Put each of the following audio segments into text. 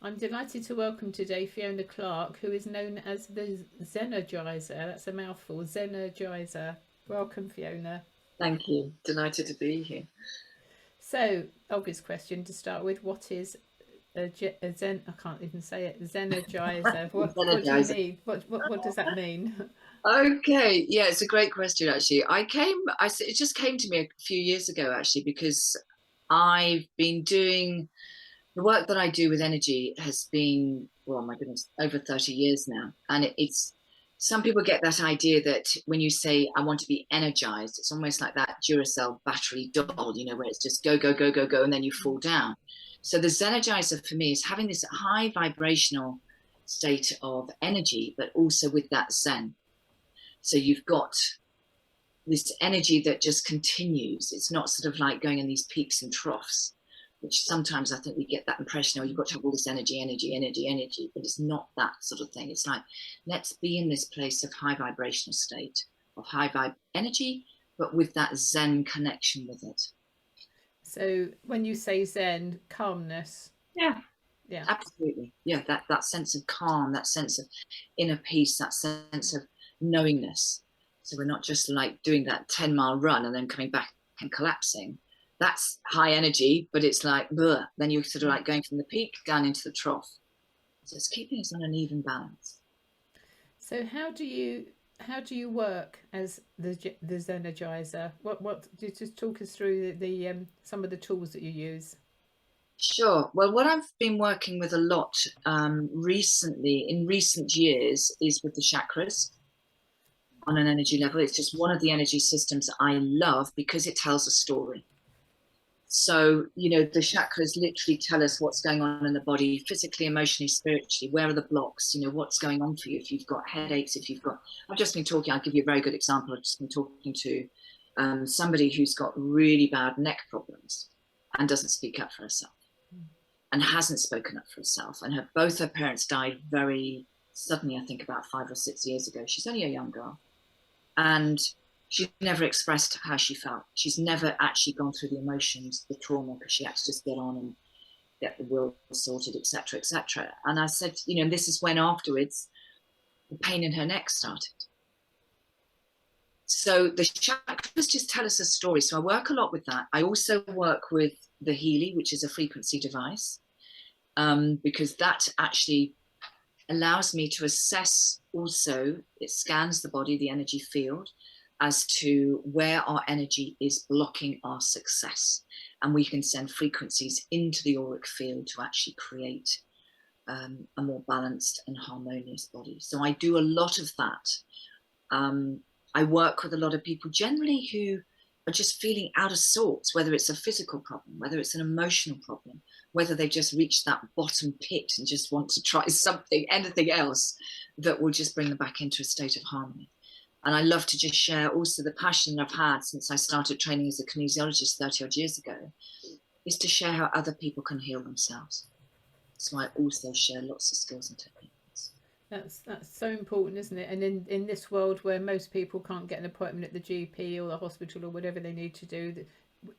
I'm delighted to welcome today Fiona Clark, who is known as the Zenergizer. That's a mouthful, Zenergizer. Welcome, Fiona. Thank you. Delighted to be here. So, obvious question to start with: what is a Zen? I can't even say it. Zenergizer. What do you Energizer. mean? What does that mean? Okay, yeah, it's a great question actually. It just came to me a few years ago actually because I've been doing the work that I do with energy has been, well, my goodness, over 30 years now. And it's some people get that idea that when you say I want to be energized, it's almost like that Duracell battery doll, where it's just go, go, go, go, go, and then you fall down. So the Zenergizer for me is having this high vibrational state of energy, but also with that Zen. So you've got this energy that just continues. It's not sort of like going in these peaks and troughs, which sometimes I think we get that impression, oh, you've got to have all this energy, energy, energy, energy, but it's not that sort of thing. It's like, let's be in this place of high vibrational state, of high vibe energy, but with that Zen connection with it. So, when you say Zen, calmness. Yeah, Yeah. absolutely. Yeah, that sense of calm, that sense of inner peace, that sense of knowingness. So we're not just like doing that 10-mile run and then coming back and collapsing. That's high energy, but it's like, bleh. Then you're sort of like going from the peak down into the trough. So it's keeping us on an even balance. So, how do you work as the Zenergizer? What do you just talk us through the some of the tools that you use? Sure. Well, what I've been working with a lot recently, in recent years, is with the chakras on an energy level. It's just one of the energy systems I love because it tells a story. So, the chakras literally tell us what's going on in the body, physically, emotionally, spiritually. Where are the blocks? What's going on for you? If you've got headaches, I've just been talking, I'll give you a very good example. I've just been talking to somebody who's got really bad neck problems and doesn't speak up for herself and hasn't spoken up for herself. And both her parents died very suddenly, I think about 5 or 6 years ago. She's only a young girl. And she never expressed how she felt. She's never actually gone through the emotions, the trauma, because she had to just get on and get the will sorted, etc., etc. And I said, and this is when afterwards the pain in her neck started. So the chakras just tell us a story. So I work a lot with that. I also work with the Healy, which is a frequency device, because that actually allows me to assess also, it scans the body, the energy field, as to where our energy is blocking our success. And we can send frequencies into the auric field to actually create a more balanced and harmonious body. So I do a lot of that. I work with a lot of people generally who are just feeling out of sorts, whether it's a physical problem, whether it's an emotional problem, whether they just reached that bottom pit and just want to try something, anything else that will just bring them back into a state of harmony. And I love to just share also the passion I've had since I started training as a kinesiologist 30 odd years ago, is to share how other people can heal themselves. So I also share lots of skills and techniques. That's so important, isn't it? And in this world where most people can't get an appointment at the GP or the hospital or whatever they need to do,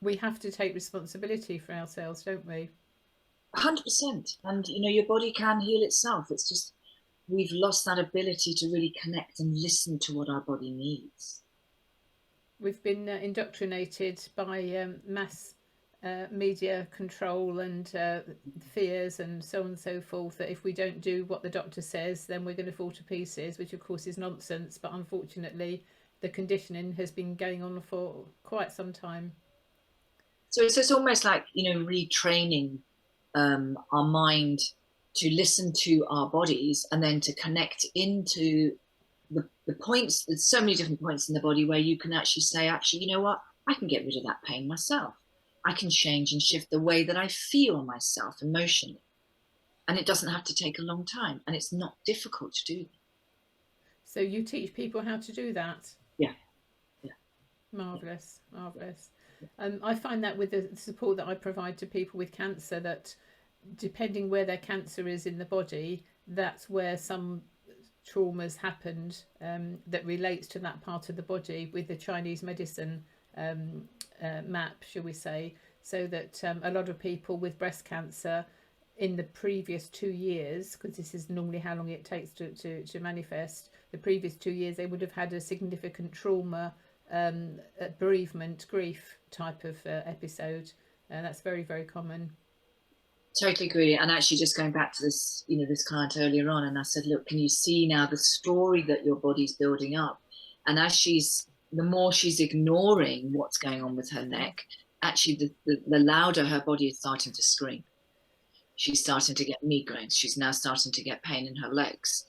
we have to take responsibility for ourselves, don't we? 100%. And your body can heal itself. It's just we've lost that ability to really connect and listen to what our body needs. We've been indoctrinated by mass media control and fears and so on and so forth, that if we don't do what the doctor says, then we're going to fall to pieces, which of course is nonsense. But unfortunately, the conditioning has been going on for quite some time. So it's almost like, retraining our mind to listen to our bodies and then to connect into the points. There's so many different points in the body where you can actually say, actually, you know what? I can get rid of that pain myself. I can change and shift the way that I feel myself emotionally. And it doesn't have to take a long time. And it's not difficult to do. So you teach people how to do that. Yeah. Yeah. Marvelous, marvelous. I find that with the support that I provide to people with cancer, that depending where their cancer is in the body, that's where some traumas happened, that relates to that part of the body, with the Chinese medicine map, shall we say, so that a lot of people with breast cancer, in the previous 2 years, because this is normally how long it takes to manifest, the previous 2 years they would have had a significant trauma, bereavement, grief type of episode. And that's very, very common. Totally agree. And actually, just going back to this, this client earlier on, and I said, look, can you see now the story that your body's building up? And as the more she's ignoring what's going on with her neck, actually, the louder her body is starting to scream. She's starting to get migraines. She's now starting to get pain in her legs.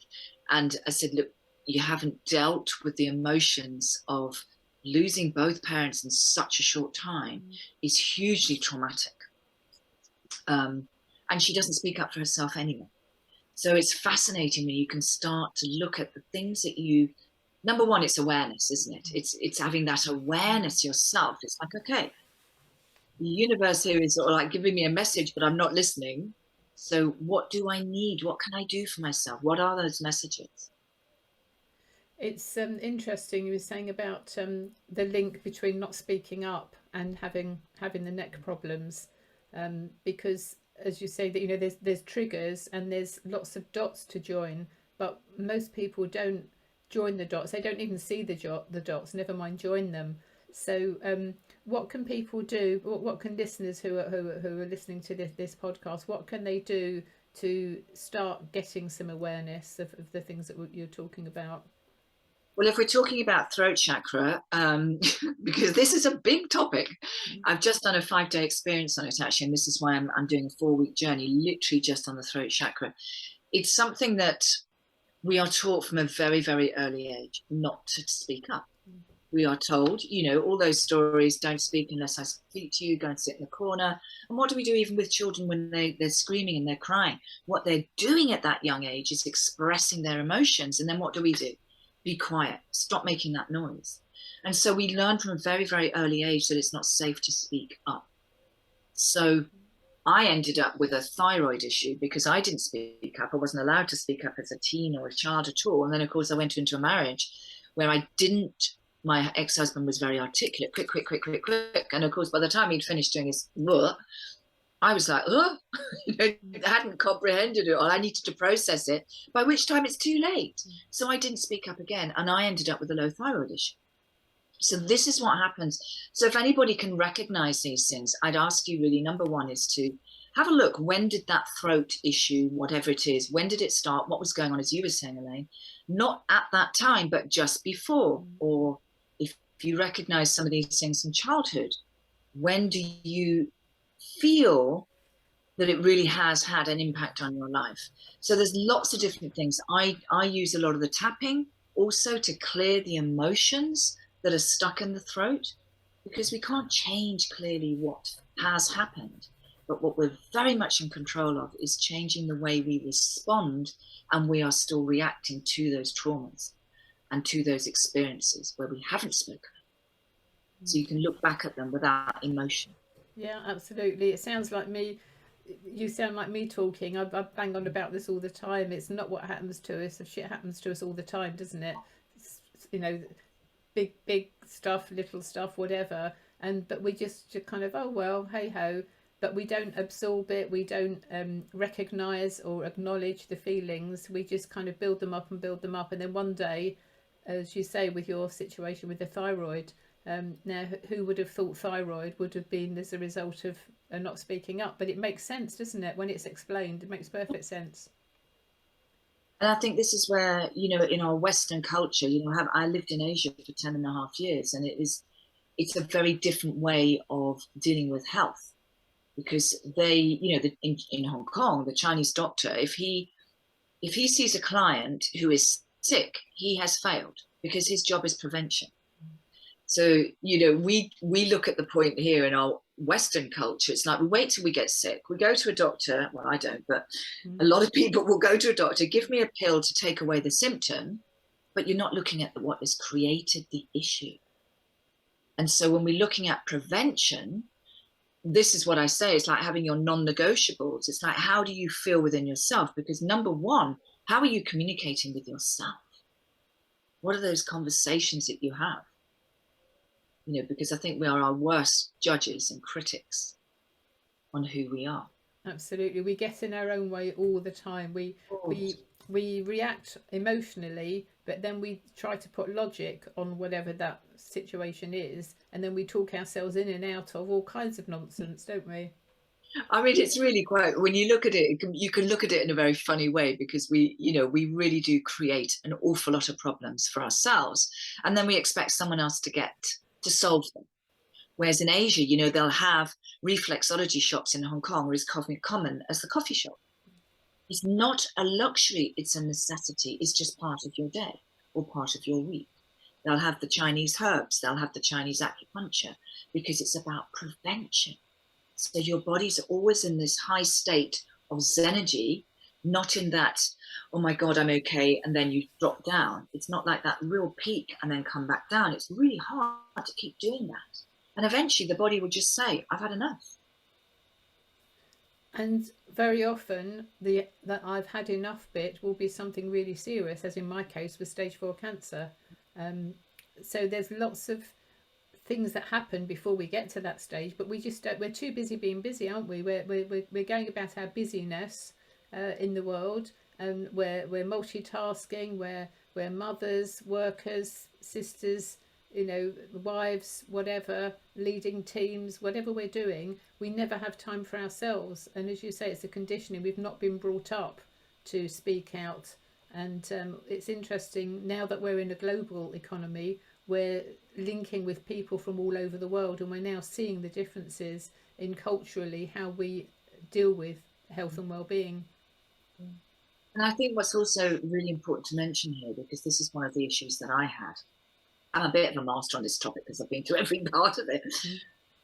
And I said, look, you haven't dealt with the emotions of losing both parents in such a short time is hugely traumatic. And she doesn't speak up for herself anymore. So it's fascinating when you can start to look at the things that number one, it's awareness, isn't it? It's having that awareness yourself. It's like, okay, the universe here is sort of like giving me a message, but I'm not listening. So what do I need? What can I do for myself? What are those messages? It's interesting you were saying about the link between not speaking up and having the neck problems, because as you say that there's triggers and there's lots of dots to join, but most people don't join the dots. They don't even see the dots, never mind join them. So what can people do? What can listeners who are listening to this podcast, what can they do to start getting some awareness of the things that you're talking about? Well, if we're talking about throat chakra, because this is a big topic, I've just done a 5-day experience on it, actually, and this is why I'm doing a 4-week journey, literally just on the throat chakra. It's something that we are taught from a very, very early age not to speak up. We are told, all those stories, don't speak unless I speak to you, go and sit in the corner. And what do we do even with children when they're screaming and they're crying? What they're doing at that young age is expressing their emotions. And then what do? Be quiet, stop making that noise. And so we learn from a very, very early age that it's not safe to speak up. So I ended up with a thyroid issue because I didn't speak up. I wasn't allowed to speak up as a teen or a child at all. And then, of course, I went into a marriage where my ex-husband was very articulate, quick. And of course, by the time he'd finished doing his work, I was like, I hadn't comprehended it, or I needed to process it, by which time it's too late. So I didn't speak up again, and I ended up with a low thyroid issue. So this is what happens. So if anybody can recognize these things, I'd ask you really, number one is to have a look. When did that throat issue, whatever it is, when did it start? What was going on, as you were saying, Elaine? Not at that time, but just before. Or if you recognize some of these things in childhood, when do you feel that it really has had an impact on your life? So there's lots of different things. I use a lot of the tapping also to clear the emotions that are stuck in the throat, because we can't change clearly what has happened, but what we're very much in control of is changing the way we respond, and we are still reacting to those traumas and to those experiences where we haven't spoken. So you can look back at them without emotion. Yeah, absolutely. It sounds like me. You sound like me talking. I bang on about this all the time. It's not what happens to us. Shit happens to us all the time, doesn't it? It's, big stuff, little stuff, whatever. But we just kind of, oh well, hey ho. But we don't absorb it. We don't recognise or acknowledge the feelings. We just kind of build them up, and then one day, as you say, with your situation with the thyroid. Now, who would have thought thyroid would have been as a result of not speaking up? But it makes sense, doesn't it? When it's explained, it makes perfect sense. And I think this is where, in our Western culture, I lived in Asia for 10.5 years, and it's a very different way of dealing with health, because they, in Hong Kong, the Chinese doctor, if he sees a client who is sick, he has failed, because his job is prevention. So, we look at the point here in our Western culture. It's like we wait till we get sick. We go to a doctor. Well, I don't, but a lot of people will go to a doctor, give me a pill to take away the symptom, but you're not looking at what has created the issue. And so when we're looking at prevention, this is what I say. It's like having your non-negotiables. It's like, how do you feel within yourself? Because number one, how are you communicating with yourself? What are those conversations that you have? Because I think we are our worst judges and critics on who we are. Absolutely, we get in our own way all the time. We react emotionally, but then we try to put logic on whatever that situation is, and then we talk ourselves in and out of all kinds of nonsense, don't we? I mean, it's really quite, when you look at it, you can look at it in a very funny way, because we really do create an awful lot of problems for ourselves, and then we expect someone else to solve them. Whereas in Asia, they'll have reflexology shops in Hong Kong, or as common as the coffee shop. It's not a luxury, it's a necessity. It's just part of your day or part of your week. They'll have the Chinese herbs, they'll have the Chinese acupuncture, because it's about prevention. So your body's always in this high state of Zenergy, not in that, oh my God, I'm okay, and then you drop down. It's not like that real peak and then come back down. It's really hard to keep doing that. And eventually the body will just say, I've had enough. And very often that I've had enough bit will be something really serious, as in my case with stage 4 cancer. So there's lots of things that happen before we get to that stage, but we're too busy being busy, aren't we? We're going about our busyness in the world, and we're multitasking, we're mothers, workers, sisters, wives, whatever, leading teams, whatever we're doing, we never have time for ourselves. And as you say, it's a conditioning. We've not been brought up to speak out. And it's interesting now that we're in a global economy, we're linking with people from all over the world, and we're now seeing the differences in culturally how we deal with health and well-being. And I think what's also really important to mention here, because this is one of the issues that I had, I'm a bit of a master on this topic because I've been through every part of it.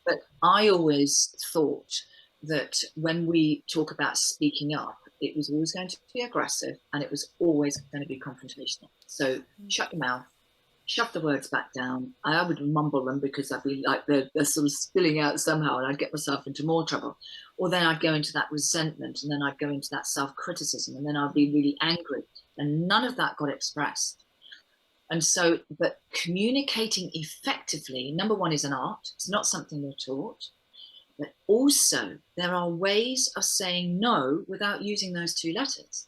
But I always thought that when we talk about speaking up, it was always going to be aggressive, and it was always going to be confrontational. So shut your mouth, shove the words back down. I would mumble them because I'd be like they're sort of spilling out somehow, and I'd get myself into more trouble. Or then I'd go into that resentment, and then I'd go into that self-criticism, and then I'd be really angry. And none of that got expressed. And so, but communicating effectively, number one, is an art. It's not something we're taught. But also, there are ways of saying no without using those two letters.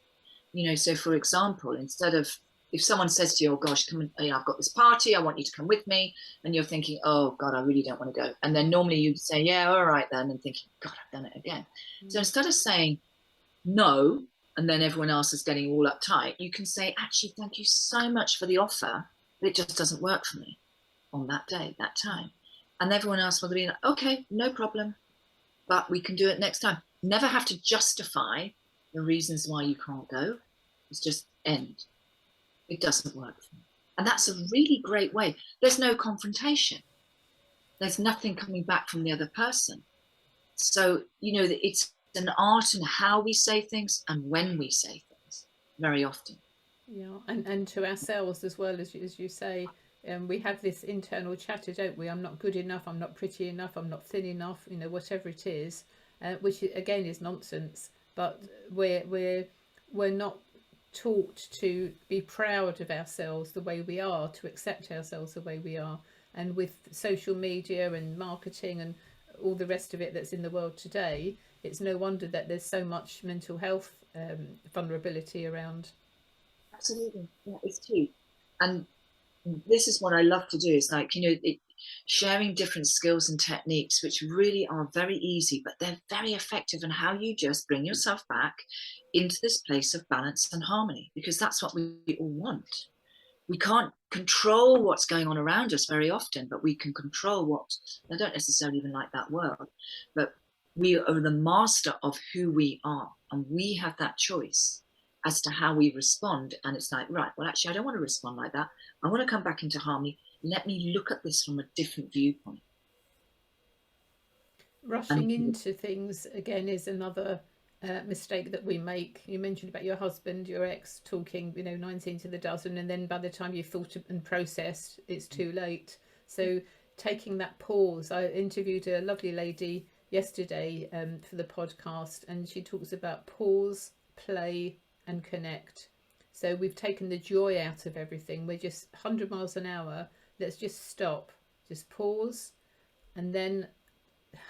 So for example, instead of, if someone says to you, oh gosh, come and, I've got this party, I want you to come with me, and you're thinking, oh God, I really don't want to go. And then normally you'd say, yeah, all right then, and thinking, God, I've done it again. So instead of saying no, and then everyone else is getting all uptight, you can say, actually, thank you so much for the offer, but it just doesn't work for me on that day, that time. And everyone else will be like, okay, no problem, but we can do it next time. Never have to justify the reasons why you can't go. It's just end. It doesn't work for me. And that's a really great way. There's no confrontation. There's nothing coming back from the other person. So, it's an art in how we say things and when we say things, very often. Yeah, and to ourselves as well, as you say, we have this internal chatter, don't we? I'm not good enough, I'm not pretty enough, I'm not thin enough, whatever it is, which again is nonsense. But we're not taught to be proud of ourselves the way we are, to accept ourselves the way we are. And with social media and marketing and all the rest of it that's in the world today, it's no wonder that there's so much mental health vulnerability around. Absolutely, yeah, it's true. And this is what I love to do, is like, sharing different skills and techniques, which really are very easy, but they're very effective in how you just bring yourself back into this place of balance and harmony, because that's what we all want. We can't control what's going on around us very often, but we can control what, I don't necessarily even like that word, but we are the master of who we are, and we have that choice as to how we respond. And it's like, right, well, actually, I don't want to respond like that. I want to come back into harmony. Let me look at this from a different viewpoint. Rushing into things again is another mistake that we make. You mentioned about your husband, your ex, talking 19 to the dozen, and then by the time you've thought and processed, it's too late. So taking that pause. I interviewed a lovely lady yesterday for the podcast, and she talks about pause, play and connect. So we've taken the joy out of everything. We're just 100 miles an hour. Let's just stop, just pause, and then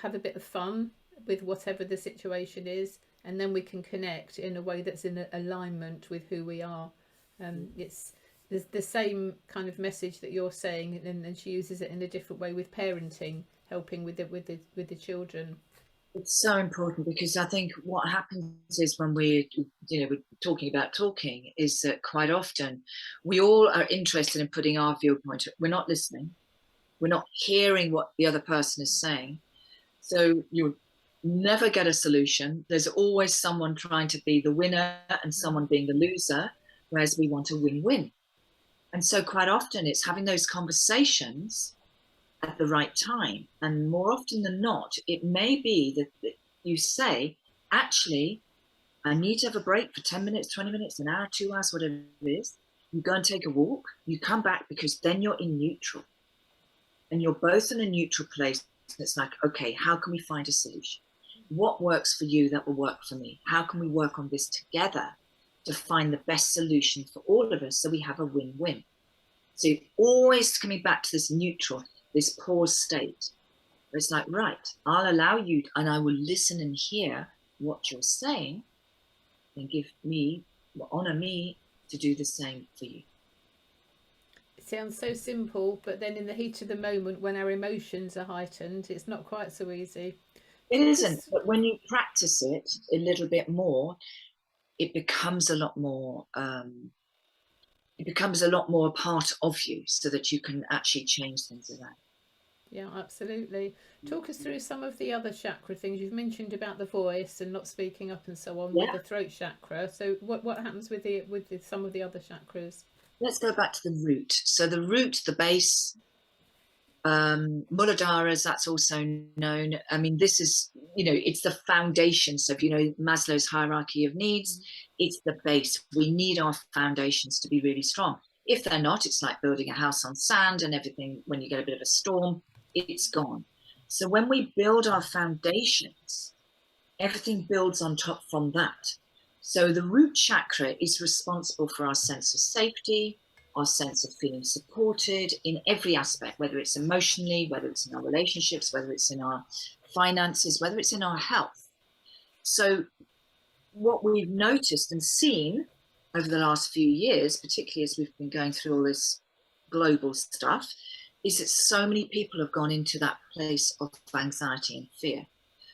have a bit of fun, with whatever the situation is, and then we can connect in a way that's in alignment with who we are. It's the same kind of message that you're saying, and she uses it in a different way with parenting, helping with the children. It's so important, because I think what happens is when we're talking about talking, is that quite often we all are interested in putting our viewpoint. We're not listening. We're not hearing what the other person is saying. So you never get a solution. There's always someone trying to be the winner and someone being the loser, whereas we want a win-win. And so quite often it's having those conversations at the right time. And more often than not, it may be that you say, actually, I need to have a break for 10 minutes, 20 minutes, an hour, 2 hours, whatever it is. You go and take a walk, you come back, because then you're in neutral. And you're both in a neutral place. It's like, okay, how can we find a solution? What works for you that will work for me? How can we work on this together to find the best solution for all of us, so we have a win-win? So always coming back to this neutral, this pause state. It's like, right, I'll allow you, and I will listen and hear what you're saying, and honor me to do the same for you. It sounds so simple, but then in the heat of the moment, when our emotions are heightened, it's not quite so easy. It isn't, but when you practice it a little bit more, it becomes a lot more a part of you, so that you can actually change things around. Yeah, absolutely. Talk us through some of the other chakra things. You've mentioned about the voice and not speaking up and so on, with the throat chakra. So what happens with some of the other chakras? Let's go back to the root. So the root, the base, Muladharas, that's also known. I mean, this is, it's the foundation. So if you know Maslow's hierarchy of needs, it's the base. We need our foundations to be really strong. If they're not, it's like building a house on sand, and everything, when you get a bit of a storm, it's gone. So when we build our foundations, everything builds on top from that. So the root chakra is responsible for our sense of safety, our sense of feeling supported in every aspect, whether it's emotionally, whether it's in our relationships, whether it's in our finances, whether it's in our health. So what we've noticed and seen over the last few years, particularly as we've been going through all this global stuff, is that so many people have gone into that place of anxiety and fear.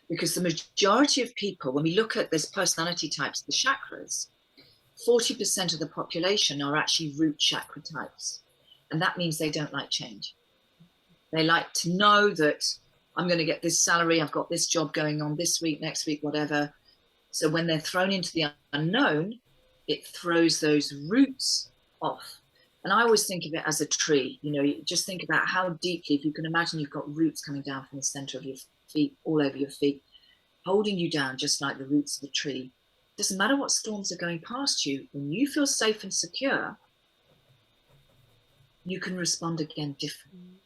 Because the majority of people, when we look at this personality types, the chakras, 40% of the population are actually root chakra types. And that means they don't like change. They like to know that I'm going to get this salary, I've got this job going on this week, next week, whatever. So when they're thrown into the unknown, it throws those roots off. And I always think of it as a tree. You just think about how deeply, if you can imagine you've got roots coming down from the center of your feet, all over your feet, holding you down just like the roots of a tree. Doesn't matter what storms are going past you, when you feel safe and secure, you can respond again differently.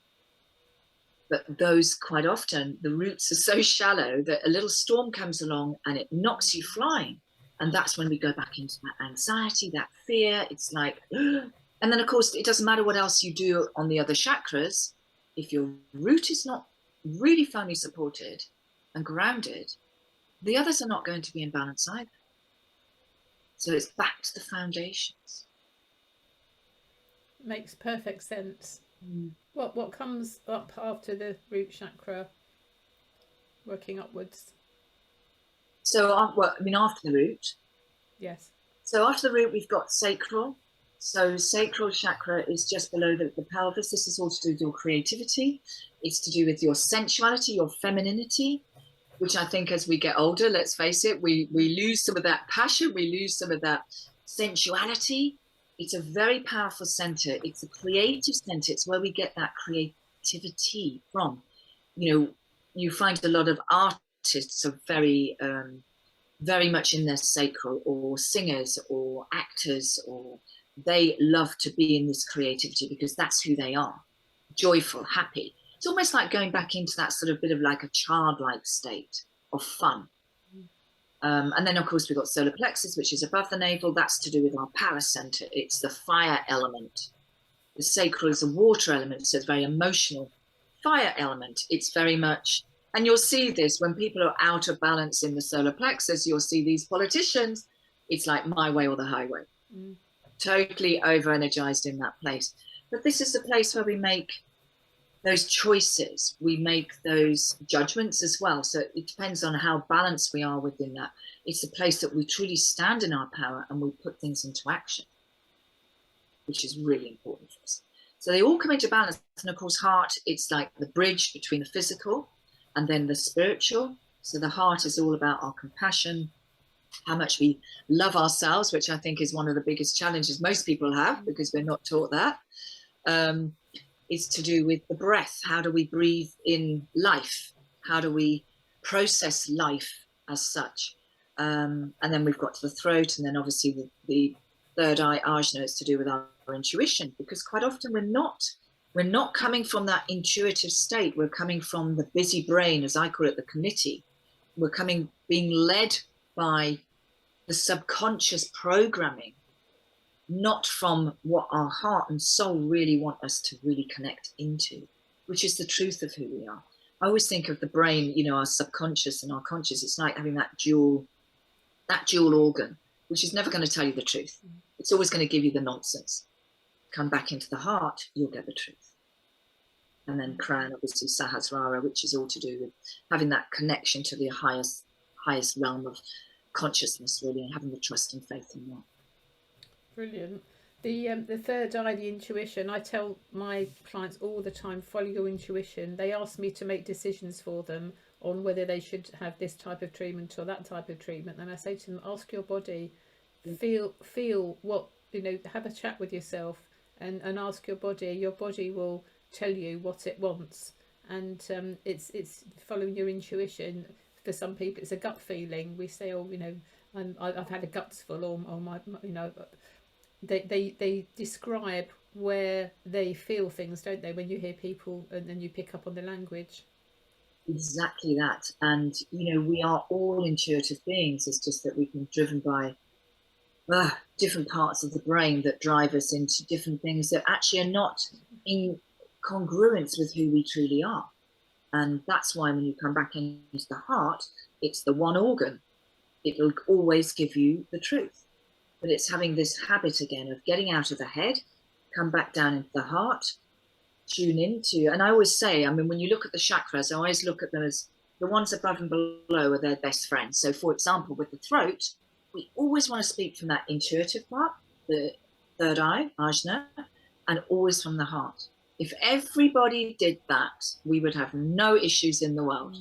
But those, quite often, the roots are so shallow that a little storm comes along and it knocks you flying. And that's when we go back into that anxiety, that fear. It's like, and then of course, it doesn't matter what else you do on the other chakras. If your root is not really firmly supported and grounded, the others are not going to be in balance either. So it's back to the foundations. Makes perfect sense. What comes up after the root chakra, working upwards? So, after the root. Yes. So after the root, we've got sacral. So sacral chakra is just below the pelvis. This is all to do with your creativity. It's to do with your sensuality, your femininity, which I think as we get older, let's face it, we lose some of that passion, we lose some of that sensuality. It's a very powerful center. It's a creative center. It's where we get that creativity from. You find a lot of artists are very, very much in their sacral, or singers or actors, or they love to be in this creativity because that's who they are, joyful, happy. It's almost like going back into that sort of bit of like a childlike state of fun. And then, of course, we've got solar plexus, which is above the navel. That's to do with our power center. It's the fire element. The sacral is a water element, so it's very emotional. Fire element, it's very much And you'll see this when people are out of balance in the solar plexus. You'll see these politicians. It's like my way or the highway. Totally over energized in that place. But this is the place where we make those choices, we make those judgments as well. So it depends on how balanced we are within that. It's the place that we truly stand in our power and we put things into action, which is really important for us. So they all come into balance. And of course, heart, it's like the bridge between the physical and then the spiritual. So the heart is all about our compassion, how much we love ourselves, which I think is one of the biggest challenges most people have because we're not taught that. Is to do with the breath. How do we breathe in life? How do we process life as such? And then we've got to the throat, and then obviously the third eye, ajna, is to do with our intuition, because quite often we're not coming from that intuitive state. We're coming from the busy brain, as I call it, the committee. We're being led by the subconscious programming, not from what our heart and soul really want us to really connect into, which is the truth of who we are. I always think of the brain, you know, our subconscious and our conscious. It's like having that dual organ, which is never going to tell you the truth. It's always going to give you the nonsense. Come back into the heart, you'll get the truth. And then Kran, obviously Sahasrara, which is all to do with having that connection to the highest realm of consciousness, really, and having the trust and faith in that. Brilliant. The third eye, the intuition, I tell my clients all the time, follow your intuition. They ask me to make decisions for them on whether they should have this type of treatment or that type of treatment. And I say to them, ask your body, feel what, you know, have a chat with yourself and ask your body. Your body will tell you what it wants. And it's following your intuition. For some people, it's a gut feeling. We say, oh, you know, I've had a guts full, or my, you know, they describe where they feel things, don't they, when you hear people and then you pick up on the language. Exactly that. And you know, we are all intuitive beings. It's just that we've been driven by different parts of the brain that drive us into different things that actually are not in congruence with who we truly are. And that's why when you come back into the heart, it's the one organ. It'll always give you the truth. But it's having this habit again of getting out of the head, come back down into the heart, tune into, and I always say, I mean, when you look at the chakras, I always look at them as the ones above and below are their best friends. So for example, with the throat, we always want to speak from that intuitive part, the third eye, ajna, and always from the heart. If everybody did that, we would have no issues in the world.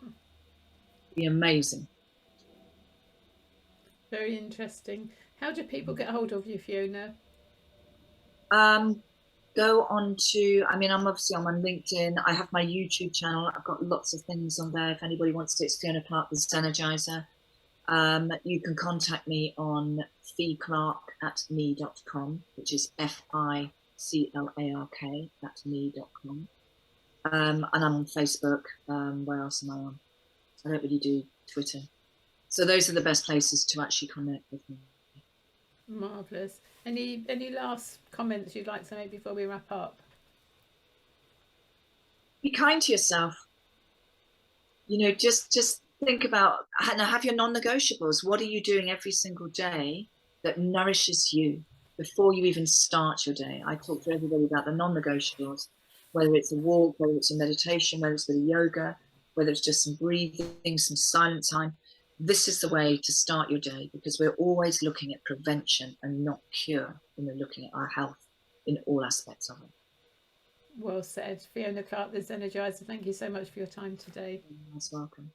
It'd be amazing. Very interesting. How do people get hold of you, Fiona? Go on to, I mean, I'm on LinkedIn. I have my YouTube channel. I've got lots of things on there. If anybody wants to, it's Fiona Clark with Zenergizer. You can contact me on ficlark@me.com, which is FICLARK@me.com. And I'm on Facebook. Where else am I on? I don't really do Twitter. So those are the best places to actually connect with me. Marvellous. Any last comments you'd like to make before we wrap up? Be kind to yourself. You know, just think about, have your non-negotiables. What are you doing every single day that nourishes you before you even start your day? I talk to everybody about the non-negotiables, whether it's a walk, whether it's a meditation, whether it's with a yoga, whether it's just some breathing, some silent time. This is the way to start your day, because we're always looking at prevention and not cure when we're looking at our health in all aspects of it. Well said. Fiona Clark, the Zenergizer, thank you so much for your time today. You're most welcome.